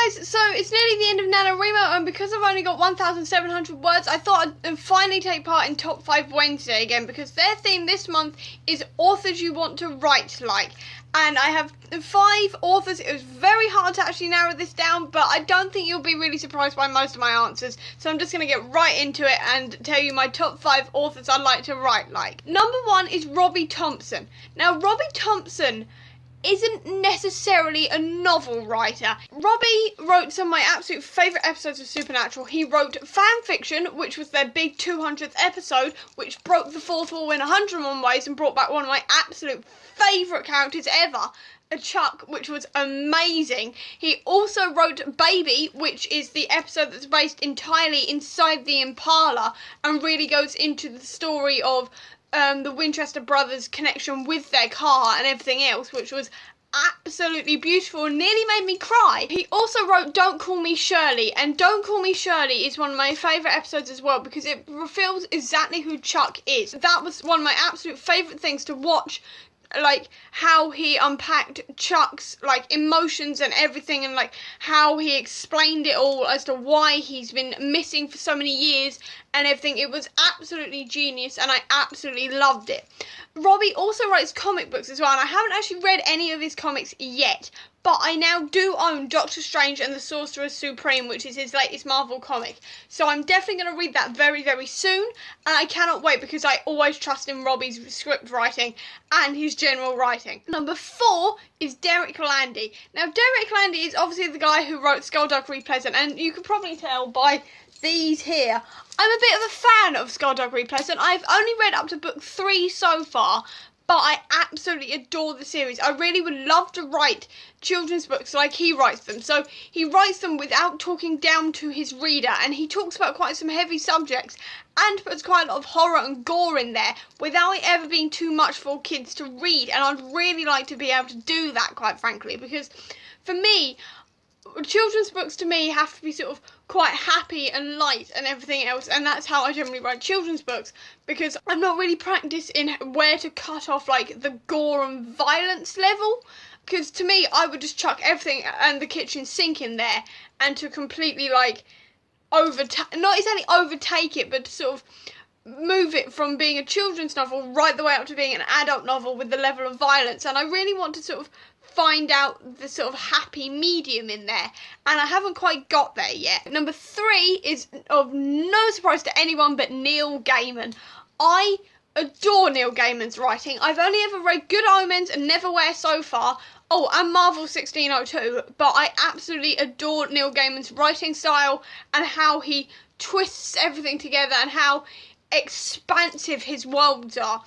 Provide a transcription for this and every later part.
guys, so it's nearly the end of NaNoWriMo, and because I've only got 1,700 words, I thought I'd finally take part in Top 5 Wednesday again, because their theme this month is authors you want to write like. And I have 5 authors. It was very hard to actually narrow this down, but I don't think you'll be really surprised by most of my answers. So I'm just going to get right into it and tell you my top 5 authors I'd like to write like. Number 1 is Robbie Thompson. Now, Robbie Thompson isn't necessarily a novel writer. Robbie wrote some of my absolute favourite episodes of Supernatural. He wrote fan fiction, which was their big 200th episode, which broke the fourth wall in 101 ways and brought back one of my absolute favourite characters ever, a Chuck, which was amazing. He also wrote Baby, which is the episode that's based entirely inside the Impala and really goes into the story of the Winchester brothers' connection with their car and everything else, which was absolutely beautiful and nearly made me cry. He also wrote Don't Call Me Shirley, and Don't Call Me Shirley is one of my favourite episodes as well because it reveals exactly who Chuck is. That was one of my absolute favourite things to watch, like how he unpacked Chuck's like emotions and everything, and like how he explained it all as to why he's been missing for so many years and everything. It was absolutely genius and I absolutely loved it. Robbie also writes comic books as well, and I haven't actually read any of his comics yet, but I now do own Doctor Strange and the Sorcerer Supreme, which is his latest Marvel comic. So I'm definitely going to read that very, very soon, and I cannot wait because I always trust in Robbie's script writing and his general writing. Number 4 is Derek Landy. Now, Derek Landy is obviously the guy who wrote Skullduggery Pleasant, and you can probably tell by these here, I'm a bit of a fan of Skullduggery Pleasant. I've only read up to book 3 so far, but I absolutely adore the series. I really would love to write children's books like he writes them. So he writes them without talking down to his reader, and he talks about quite some heavy subjects and puts quite a lot of horror and gore in there without it ever being too much for kids to read. And I'd really like to be able to do that, quite frankly, because for me, children's books to me have to be sort of quite happy and light and everything else, and that's how I generally write children's books, because I'm not really practiced in where to cut off like the gore and violence level, because to me I would just chuck everything and the kitchen sink in there and to completely like not exactly overtake it, but to sort of move it from being a children's novel right the way up to being an adult novel with the level of violence. And I really want to sort of find out the sort of happy medium in there, and I haven't quite got there yet. Number 3 is of no surprise to anyone but Neil Gaiman. I adore Neil Gaiman's writing. I've only ever read Good Omens and Neverwhere so far. Oh, and Marvel 1602, but I absolutely adore Neil Gaiman's writing style and how he twists everything together and how expansive his worlds are.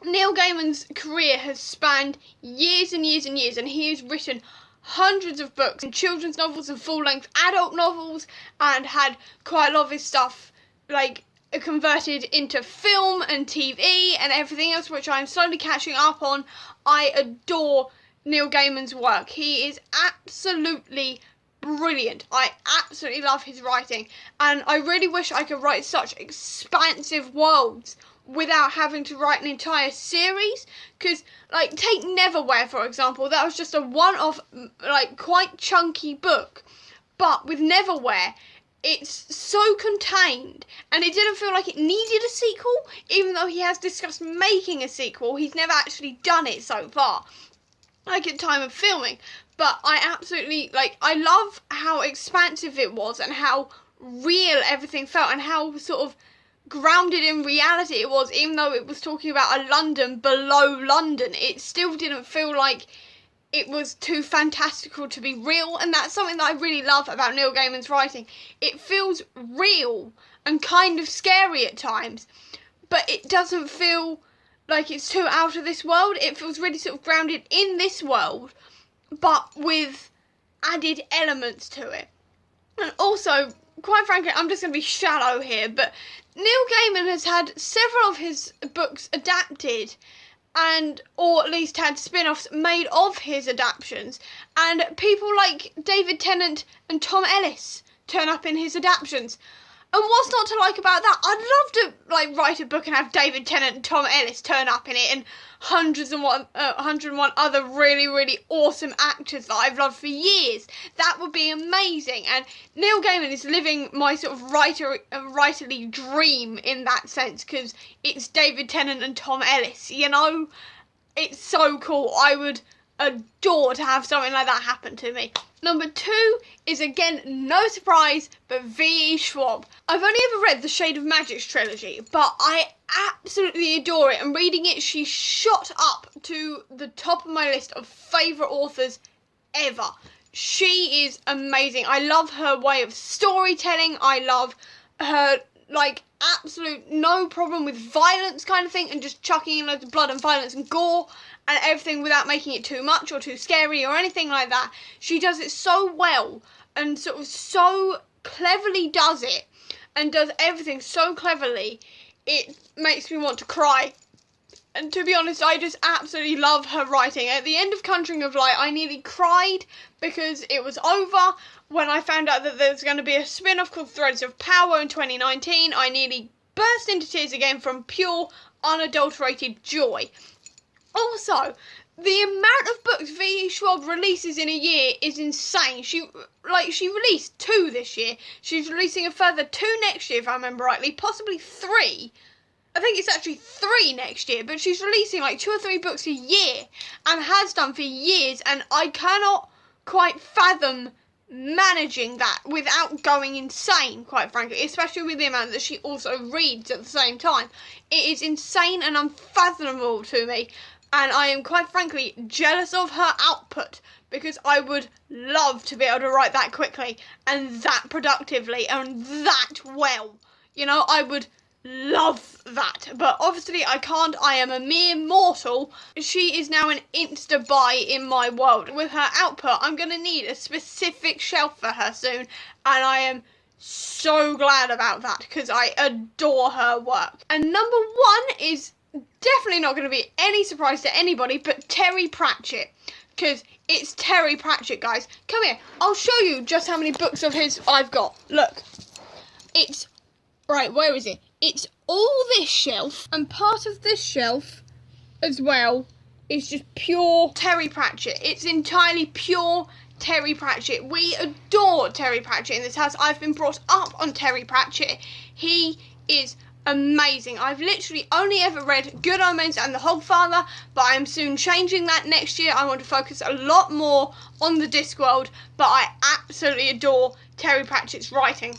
Neil Gaiman's career has spanned years and years and years, and he has written hundreds of books and children's novels and full-length adult novels, and had quite a lot of his stuff like converted into film and TV and everything else, which I'm slowly catching up on. I adore Neil Gaiman's work. He is absolutely brilliant. I absolutely love his writing, and I really wish I could write such expansive worlds without having to write an entire series, because like take Neverwhere for example, that was just a one-off like quite chunky book, but with Neverwhere it's so contained and it didn't feel like it needed a sequel, even though he has discussed making a sequel. He's never actually done it so far, like at time of filming, but I absolutely I love how expansive it was and how real everything felt and how sort of grounded in reality it was. Even though it was talking about a London below London, it still didn't feel like it was too fantastical to be real, and that's something that I really love about Neil Gaiman's writing. It feels real and kind of scary at times, but it doesn't feel like it's too out of this world. It feels really sort of grounded in this world, but with added elements to it. And also, quite frankly, I'm just going to be shallow here, but Neil Gaiman has had several of his books adapted, or at least had spin-offs made of his adaptions, and people like David Tennant and Tom Ellis turn up in his adaptions. And what's not to like about that? I'd love to like write a book and have David Tennant and Tom Ellis turn up in it, and 101 other really, really awesome actors that I've loved for years. That would be amazing. And Neil Gaiman is living my sort of writerly dream in that sense, because it's David Tennant and Tom Ellis, you know? It's so cool. I would adore to have something like that happen to me. Number 2 is, again, no surprise, but V.E. Schwab. I've only ever read the Shade of Magic's trilogy, but I absolutely adore it, and reading it, she shot up to the top of my list of favourite authors ever. She is amazing. I love her way of storytelling. I love her, like, absolute no problem with violence kind of thing, and just chucking in loads of blood and violence and gore and everything without making it too much or too scary or anything like that. She does it so well, and sort of so cleverly does it, and does everything so cleverly, it makes me want to cry. And to be honest, I just absolutely love her writing. At the end of Conjuring of Light, I nearly cried because it was over. When I found out that there was going to be a spin-off called Threads of Power in 2019, I nearly burst into tears again from pure, unadulterated joy. Also, the amount of books V.E. Schwab releases in a year is insane. She released 2 this year. She's releasing a further 2 next year, if I remember rightly, possibly 3. I think it's actually 3 next year, but she's releasing like 2 or 3 books a year, and has done for years, and I cannot quite fathom managing that without going insane, quite frankly, especially with the amount that she also reads at the same time. It is insane and unfathomable to me, and I am quite frankly jealous of her output, because I would love to be able to write that quickly and that productively and that well. You know, I would love that, but obviously I can't. I am a mere mortal. She is now an insta-buy in my world. With her output, I'm going to need a specific shelf for her soon, and I am so glad about that, because I adore her work. And number 1 is definitely not going to be any surprise to anybody, but Terry Pratchett, because it's Terry Pratchett, guys. Come here, I'll show you just how many books of his I've got. Look, it's right, where is it? It's all this shelf, and part of this shelf as well is just pure Terry Pratchett. It's entirely pure Terry Pratchett. We adore Terry Pratchett in this house. I've been brought up on Terry Pratchett. He is amazing. I've literally only ever read Good Omens and The Hogfather, but I am soon changing that next year. I want to focus a lot more on the Discworld, but I absolutely adore Terry Pratchett's writing.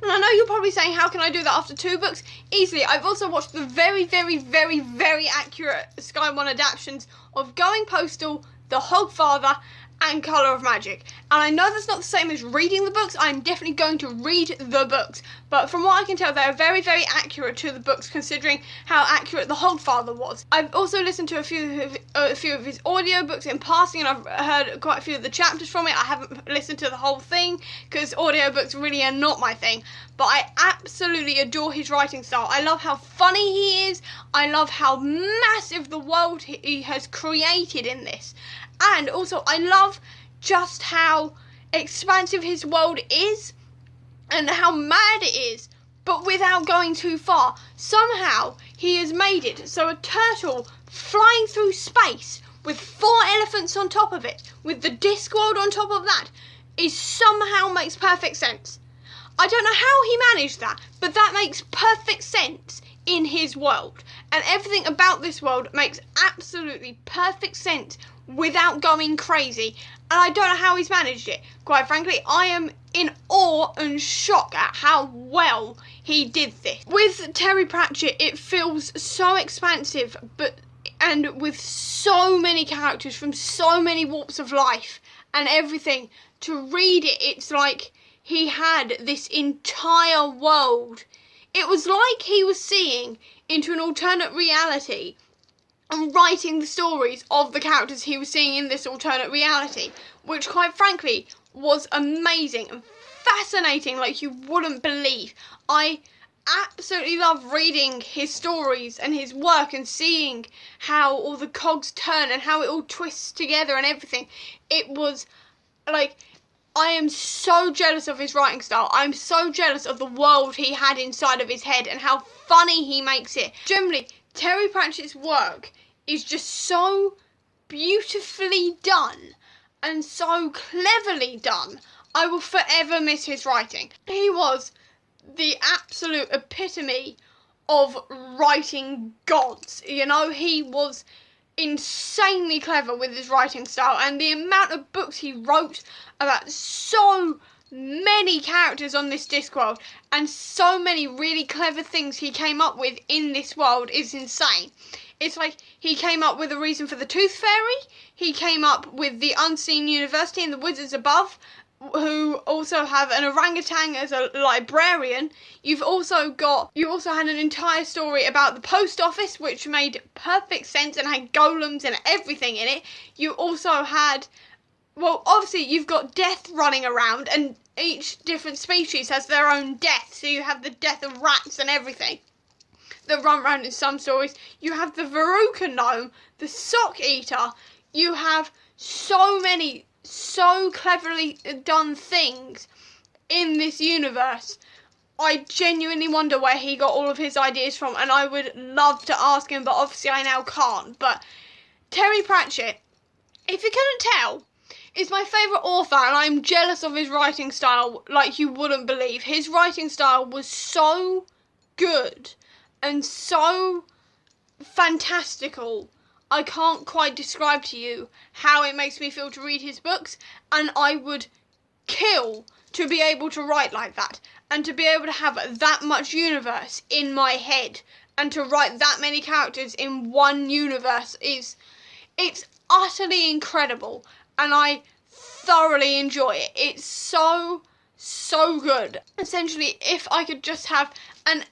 And I know you're probably saying, how can I do that after 2 books? Easily. I've also watched the very, very, very, very accurate Sky One adaptations of Going Postal, The Hogfather, and Colour of Magic. And I know that's not the same as reading the books. I'm definitely going to read the books. But from what I can tell, they're very, very accurate to the books, considering how accurate The Hogfather was. I've also listened to a few of his audiobooks in passing, and I've heard quite a few of the chapters from it. I haven't listened to the whole thing, because audiobooks really are not my thing. But I absolutely adore his writing style. I love how funny he is. I love how massive the world he has created in this. And also, I love just how expansive his world is and how mad it is, but without going too far. Somehow, he has made it so a turtle flying through space with 4 elephants on top of it, with the Discworld on top of that, somehow makes perfect sense. I don't know how he managed that, but that makes perfect sense in his world. And everything about this world makes absolutely perfect sense without going crazy, and I don't know how he's managed it. Quite frankly, I am in awe and shock at how well he did this. With Terry Pratchett, it feels so expansive, and with so many characters from so many walks of life and everything. To read it, it's like he had this entire world. It was like he was seeing into an alternate reality and writing the stories of the characters he was seeing in this alternate reality, which quite frankly was amazing and fascinating like you wouldn't believe. I absolutely love reading his stories and his work and seeing how all the cogs turn and how it all twists together and everything. It was like, I am so jealous of his writing style. I'm so jealous of the world he had inside of his head and how funny he makes it. Generally, Terry Pratchett's work is just so beautifully done and so cleverly done. I will forever miss his writing. He was the absolute epitome of writing gods. You know, he was insanely clever with his writing style, and the amount of books he wrote about so many characters on this Discworld and so many really clever things he came up with in this world is insane. It's like he came up with a reason for the Tooth Fairy, he came up with the Unseen University and the Wizards Above, who also have an orangutan as a librarian. You also had an entire story about the post office, which made perfect sense and had golems and everything in it. You also had, well, obviously you've got death running around, and each different species has their own death. So you have the death of rats and everything that run around in some stories. You have the Veruca gnome, the sock eater. You have so many so cleverly done things in this universe. I genuinely wonder where he got all of his ideas from, and I would love to ask him, but obviously I now can't. But Terry Pratchett, if you couldn't tell, is my favourite author, and I'm jealous of his writing style like you wouldn't believe. His writing style was so good and so fantastical. I can't quite describe to you how it makes me feel to read his books, and I would kill to be able to write like that, and to be able to have that much universe in my head, and to write that many characters in one universe it's utterly incredible, and I thoroughly enjoy it. It's so good. Essentially, if I could just have an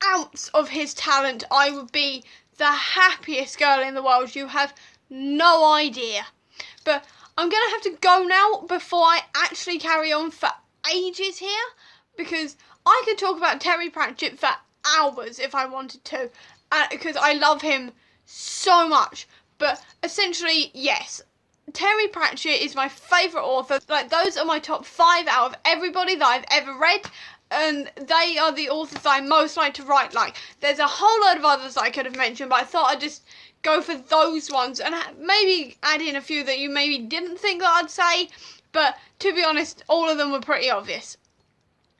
ounce of his talent, I would be the happiest girl in the world. You have no idea. But I'm going to have to go now before I actually carry on for ages here, because I could talk about Terry Pratchett for hours if I wanted to, because I love him so much. But essentially, yes, Terry Pratchett is my favourite author. Like, those are my top 5 out of everybody that I've ever read, and they are the authors I most like to write like. There's a whole load of others I could have mentioned, but I thought I'd just go for those ones and maybe add in a few that you maybe didn't think that I'd say, but to be honest, all of them were pretty obvious.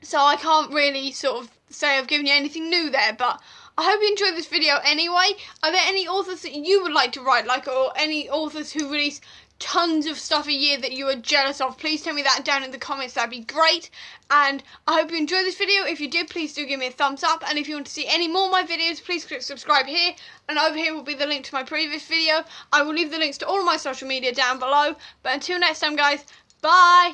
So I can't really sort of say I've given you anything new there, but I hope you enjoyed this video anyway. Are there any authors that you would like to write like, or any authors who release tons of stuff a year that you are jealous of? Please tell me that down in the comments. That'd be great. And I hope you enjoyed this video. If you did, please do give me a thumbs up, and if you want to see any more of my videos, please click subscribe here, and over here will be the link to my previous video. I will leave the links to all of my social media down below, but until next time guys, bye.